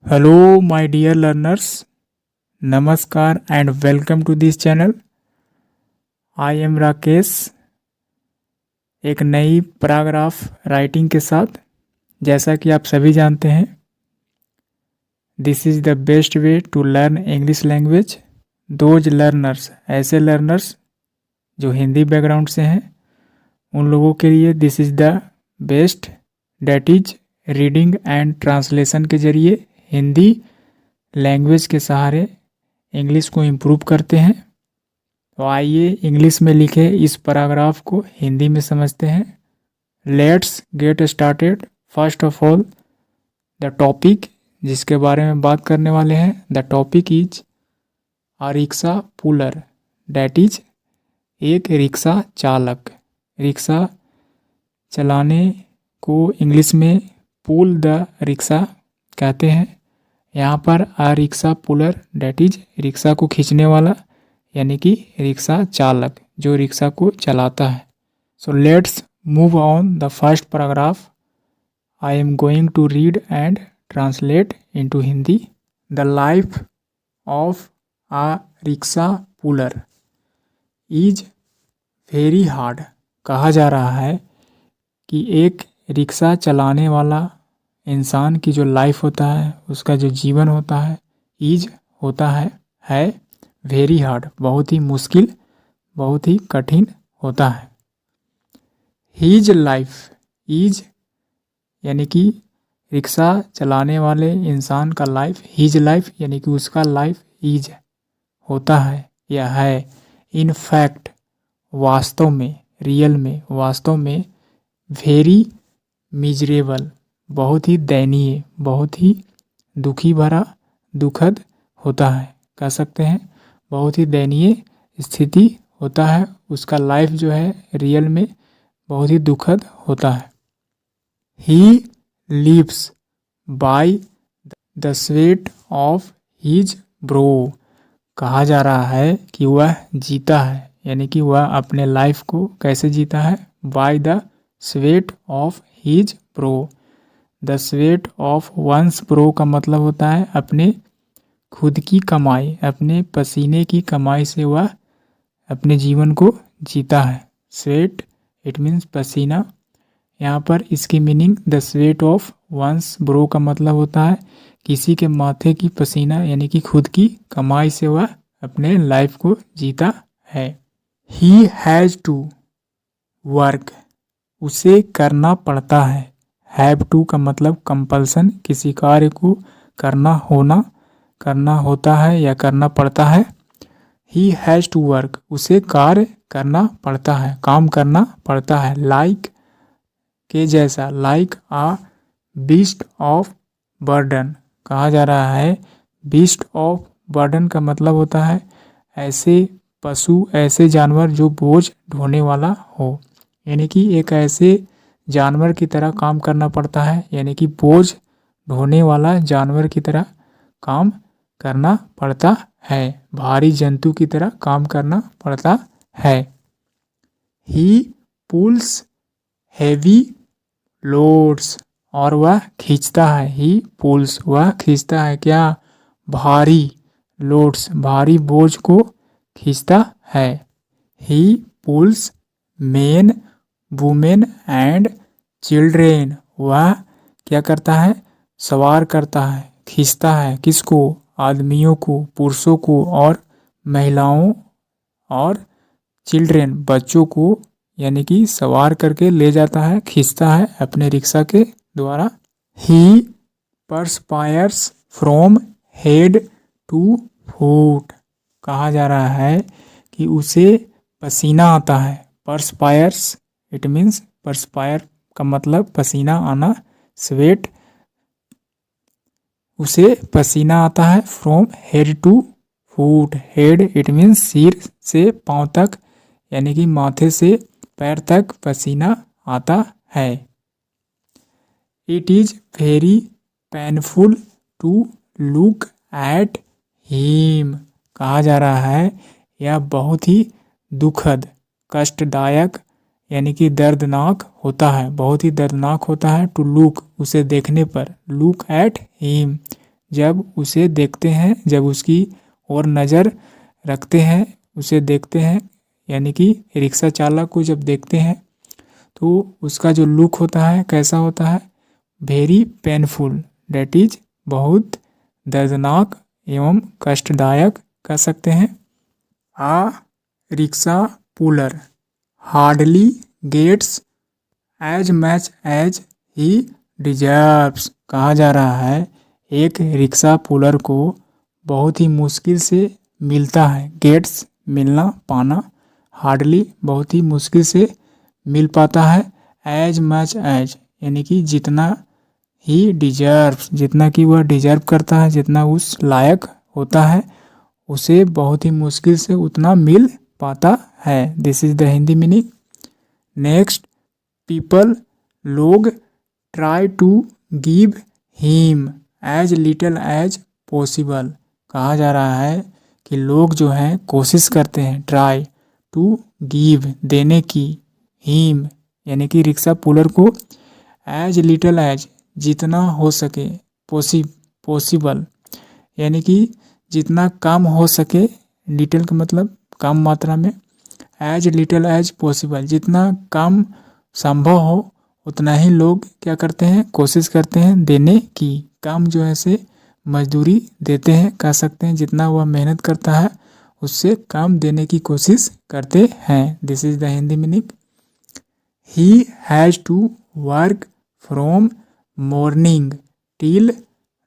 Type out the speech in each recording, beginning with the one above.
Hello, my dear learners. Namaskar and welcome to this channel. I am Rakesh एक नई paragraph writing के साथ। जैसा कि आप सभी जानते हैं, this is the best way to learn English language. Those learners, ऐसे लर्नर्स जो हिंदी बैकग्राउंड से हैं, उन लोगों के लिए this is the best, that is reading and translation के जरिए हिंदी लैंग्वेज के सहारे इंग्लिश को इम्प्रूव करते हैं। तो आइए इंग्लिश में लिखे इस पैराग्राफ को हिंदी में समझते हैं। Let's get started. First of all the topic जिसके बारे में बात करने वाले हैं, the topic is a rickshaw puller, that is एक रिक्शा चालक। रिक्शा चलाने को इंग्लिश में पुल द रिक्शा कहते हैं। यहाँ पर a rickshaw puller that is rickshaw को खींचने वाला, यानी कि रिक्शा चालक जो रिक्शा को चलाता है। So let's move on the first paragraph. I am going to read and translate into Hindi. The life of a rickshaw puller is very hard. कहा जा रहा है कि एक रिक्शा चलाने वाला इंसान की जो लाइफ होता है, उसका जो जीवन होता है, इज होता है वेरी हार्ड, बहुत ही मुश्किल, बहुत ही कठिन होता है। हीज लाइफ, इज यानी कि रिक्शा चलाने वाले इंसान का लाइफ, हीज लाइफ यानी कि उसका लाइफ इज होता है या है, इन फैक्ट वास्तव में, रियल में, वास्तव में, वेरी मिजरेबल बहुत ही दयनीय, बहुत ही दुखी भरा, दुखद होता है। कह सकते हैं बहुत ही दयनीय स्थिति होता है, उसका लाइफ जो है रियल में बहुत ही दुखद होता है। He lives by the sweat of his brow. कहा जा रहा है कि वह जीता है, यानी कि वह अपने लाइफ को कैसे जीता है, by the sweat of his brow. The sweat of one's brow का मतलब होता है अपने खुद की कमाई, अपने पसीने की कमाई से वह अपने जीवन को जीता है। स्वेट इट मीन्स पसीना। यहाँ पर इसकी meaning the sweat of one's brow का मतलब होता है किसी के माथे की पसीना, यानी कि खुद की कमाई से वह अपने लाइफ को जीता है। ही हैज़ टू वर्क, उसे करना पड़ता है। हैव टू का मतलब कंपल्सन, किसी कार्य को करना होना, करना होता है या करना पड़ता है। ही हैज़ टू वर्क, उसे कार्य करना पड़ता है, काम करना पड़ता है। लाइक के जैसा, like a beast of burden. कहा जा रहा है बीस्ट ऑफ बर्डन का मतलब होता है ऐसे पशु, ऐसे जानवर जो बोझ ढोने वाला हो, यानी कि एक ऐसे जानवर की तरह काम करना पड़ता है, यानी कि बोझ ढोने वाला जानवर की तरह काम करना पड़ता है, भारी जंतु की तरह काम करना पड़ता है। ही पुल्स हैवी लोड्स, और वह खींचता है। ही पुल्स, वह खींचता है क्या, भारी लोड्स, भारी बोझ को खींचता है। ही pools main women and children, वह क्या करता है, सवार करता है, खींचता है, किसको, आदमियों को, पुरुषों को और महिलाओं और चिल्ड्रेन बच्चों को, यानी कि सवार करके ले जाता है, खींचता है अपने रिक्शा के द्वारा। ही परस्पायर्स फ्रॉम हेड टू फुट। कहा जा रहा है कि उसे पसीना आता है। परस्पायर्स इट मीन्स, परस्पायर का मतलब पसीना आना, स्वेट, उसे पसीना आता है। From head to foot, head it means सिर से पांव तक, यानी कि माथे से पैर तक पसीना आता है। It is very painful to look at him. कहा जा रहा है यह बहुत ही दुखद, कष्टदायक, यानी कि दर्दनाक होता है, बहुत ही दर्दनाक होता है। टू लुक, उसे देखने पर, लुक एट हिम, जब उसे देखते हैं, जब उसकी ओर नज़र रखते हैं, उसे देखते हैं, यानी कि रिक्शा चालक को जब देखते हैं तो उसका जो लुक होता है कैसा होता है, वेरी पेनफुल, डेट इज बहुत दर्दनाक एवं कष्टदायक कह सकते हैं। A rickshaw puller hardly gets as much as he deserves. कहा जा रहा है एक रिक्शा पुलर को बहुत ही मुश्किल से मिलता है, गेट्स मिलना पाना, हार्डली बहुत ही मुश्किल से मिल पाता है, एज मच एज यानी कि जितना ही डिजर्व्स, जितना कि वह डिजर्व करता है, जितना उस लायक होता है, उसे बहुत ही मुश्किल से उतना मिल पाता है। This is the Hindi meaning. Next, people लोग try to give him as little as possible. कहा जा रहा है कि लोग जो हैं कोशिश करते हैं, ट्राई टू गिव देने की, हिम यानी कि रिक्शा पुलर को, एज लिटिल एज जितना हो सके, पॉसिबल यानी कि जितना कम हो सके, लिटिल का मतलब कम मात्रा में, एज लिटिल एज पॉसिबल जितना कम संभव हो उतना ही लोग क्या करते हैं, कोशिश करते हैं देने की। काम जो है से मजदूरी देते हैं, कह सकते हैं जितना वह मेहनत करता है उससे कम देने की कोशिश करते हैं। This is the Hindi meaning. He has to work from morning till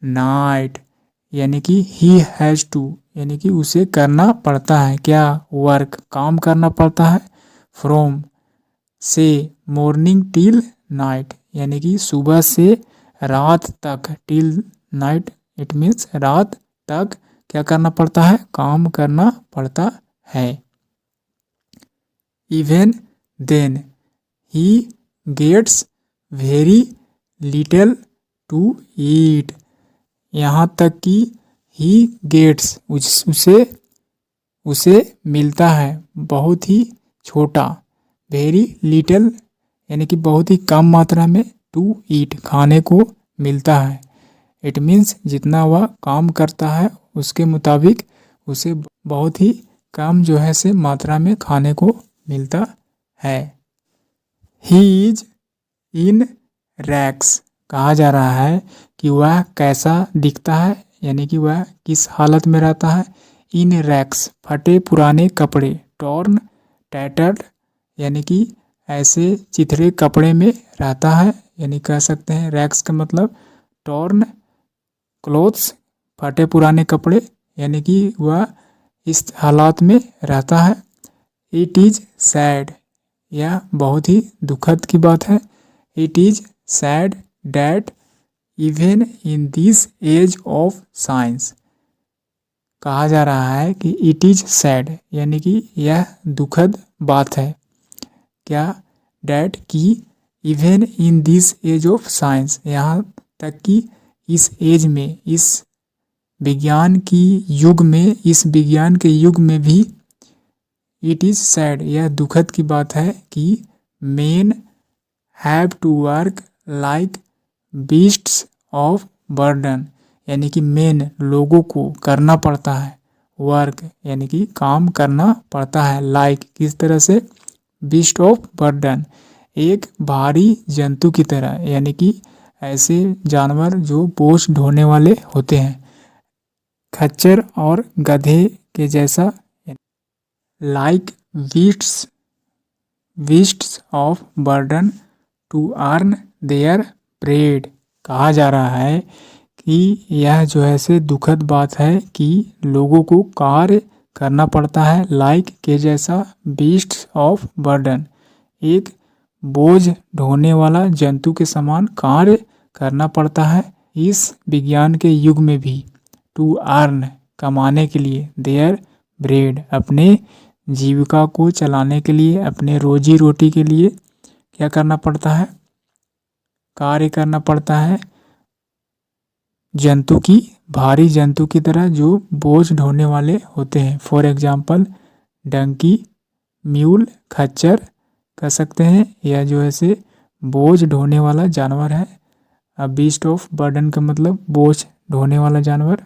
night यानी कि ही हैज़ टू यानी कि उसे करना पड़ता है, क्या, वर्क काम करना पड़ता है, फ्रॉम से, मॉर्निंग टिल नाइट यानी कि सुबह से रात तक, टिल नाइट इट मीन्स रात तक क्या करना पड़ता है, काम करना पड़ता है। Even then he gets very little to eat, यहाँ तक कि ही गेट्स उसे मिलता है बहुत ही छोटा, वेरी लिटिल यानी कि बहुत ही कम मात्रा में, टू ईट खाने को मिलता है। इट मीन्स जितना वह काम करता है उसके मुताबिक उसे बहुत ही कम जो है से मात्रा में खाने को मिलता है। ही इज इन रैक्स, कहा जा रहा है कि वह कैसा दिखता है, यानी कि वह किस हालत में रहता है, इन रैक्स फटे पुराने कपड़े, टॉर्न टैटर्ड यानी कि ऐसे चिथड़े कपड़े में रहता है, यानी कह सकते हैं रैक्स का मतलब टॉर्न क्लोथ्स, फटे पुराने कपड़े, यानी कि वह इस हालात में रहता है। इट इज सैड, यह बहुत ही दुखद की बात है। It is sad that even in this age of science, कहा जा रहा है कि इट इज सैड यानी कि यह दुखद बात है, क्या, डैट की, even in this age of science यहाँ तक कि इस एज में, इस विज्ञान की युग में, इस विज्ञान के युग में भी इट इज़ सैड यह दुखद की बात है कि men have to work like beasts of burden, यानी कि मेन लोगों को करना पड़ता है, वर्क यानी कि काम करना पड़ता है, लाइक किस तरह से, बीस्ट ऑफ बर्डन एक भारी जंतु की तरह, यानी कि ऐसे जानवर जो बोझ ढोने वाले होते हैं, खच्चर और गधे के जैसा, like beasts of burden to earn their bread, कहा जा रहा है कि यह जो है से दुखद बात है कि लोगों को कार्य करना पड़ता है, लाइक के जैसा, बीस्ट्स ऑफ बर्डन एक बोझ ढोने वाला जंतु के समान कार्य करना पड़ता है इस विज्ञान के युग में भी, टू अर्न कमाने के लिए, देयर ब्रेड अपने जीविका को चलाने के लिए, अपने रोजी रोटी के लिए क्या करना पड़ता है, कार्य करना पड़ता है जंतु की, भारी जंतु की तरह जो बोझ ढोने वाले होते हैं। फॉर एग्जाम्पल डंकी, म्यूल, खच्चर कह सकते हैं, यह जो है से बोझ ढोने वाला जानवर है। बीस्ट ऑफ बर्डन का मतलब बोझ ढोने वाला जानवर।